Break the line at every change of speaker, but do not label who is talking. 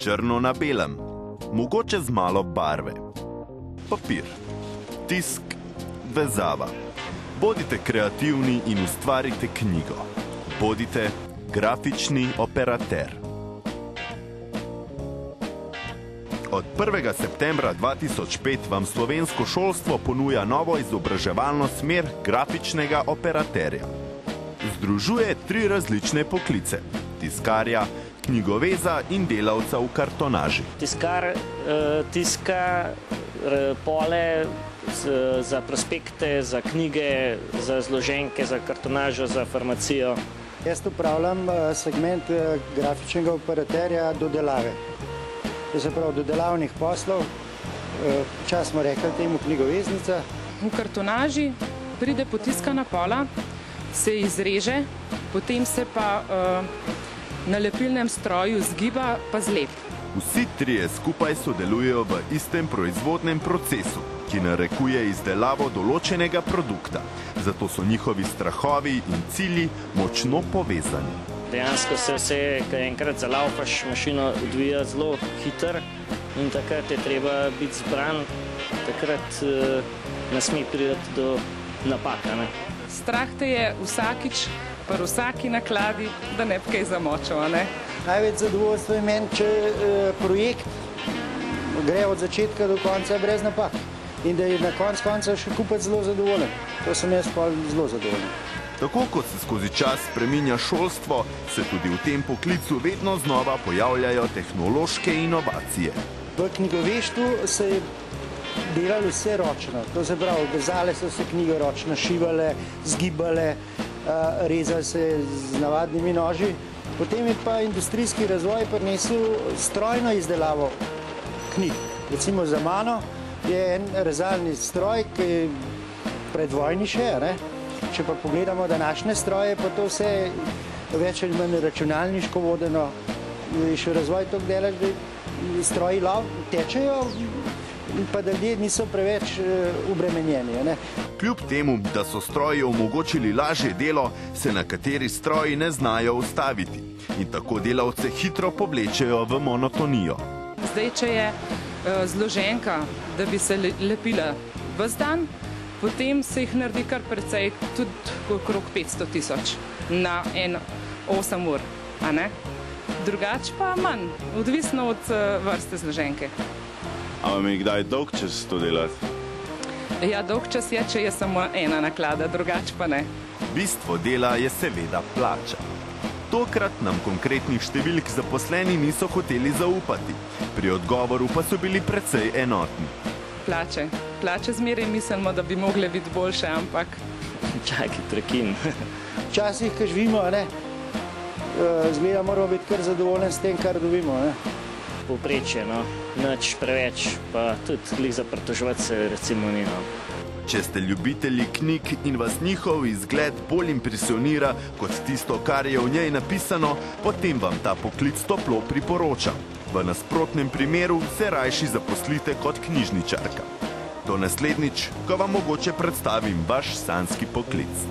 črno na belem, mogoče z malo barve. Papir, tisk, vezava. Bodite kreativni in ustvarite knjigo. Bodite grafični operater. Od 1. septembra 2005 vam slovensko šolstvo ponuja novo izobraževalno smer grafičnega operaterja. Združuje 3 različne poklice: tiskarja, knjigoveza in delavca v kartonaži.
Tiskar tiska pole za prospekte, za knjige, za zloženke, za kartonažo, za farmacijo.
Jaz upravljam segment grafičnega operaterja dodelave. To se pravi dodelavnih poslov, včasih smo rekli temu knjigoveznica.
V kartonaži pride potiskana pola, se izreže, potem se pa na lepilnem stroju zgiba pa zlep.
Vsi 3 skupaj sodelujejo v istem proizvodnem procesu, ki narekuje izdelavo določenega produkta. Zato so njihovi strahovi in cilji močno povezani.
Dejansko se vse, ko enkrat zalaufaš mašino, odvija zelo hitro in takrat je treba biti zbran, takrat ne sme priti do napaka.
Strah te je vsakič, pri vsaki nakladi, da ne bi kaj zamočal.
Največ zadovoljstva je meni, če projekt gre od začetka do konca brez napak in da je na konca še kupec zelo zadovoljen. To sem jaz pa zelo zadovoljen.
Tako kot se skozi čas spreminja šolstvo, se tudi v tem poklicu vedno znova pojavljajo tehnološke inovacije.
V knjigoveštvu se je delalo vse ročno. To se pravi, vezale so se knjige ročno, šivale, zgibale, rezali se z navadnimi noži. Potem je pa industrijski razvoj prinesel strojno izdelavo knjig. Recimo za mano je en rezalni stroj, ki je predvojni še. Če pa pogledamo današnje stroje, pa to vse več ali manj računalniško vodeno. Je še razvoj tog dela, da stroji tečejo in pa da ljudje niso preveč obremenjeni.
Kljub temu, da so stroji omogočili lažje delo, se nekateri stroji ne znajo ustaviti in tako delavce hitro povlečejo v monotonijo.
Zdaj, če je zloženka, da bi se lepila ves dan, potem se jih naredi kar precej, tudi okrog 500 000 na 8 ur. Drugače pa manj, odvisno od vrste zloženke.
A vam je kdaj dolg čas to delati?
Ja, dolg čas je, če je samo ena naklada, drugače pa ne.
Bistvo dela je seveda plača. Tokrat nam konkretnih številk zaposleni niso hoteli zaupati. Pri odgovoru pa so bili precej enotni.
Plače. Plače zmeraj mislimo, da bi mogle biti boljše, ampak...
Čakaj, prekin.
Včasih, ko živimo, zgleda moramo biti kar zadovoljen s tem, kar dobimo.
Povprečje, nič preveč, pa tudi glih za pritoževati se recimo ni.
Če ste ljubitelji knjig in vas njihov izgled bolj impresionira kot tisto, kar je v njej napisano, potem vam ta poklic toplo priporočam. V nasprotnem primeru se rajši zaposlite kot knjižničarka. Do naslednjič, ko vam mogoče predstavim vaš sanjski poklic.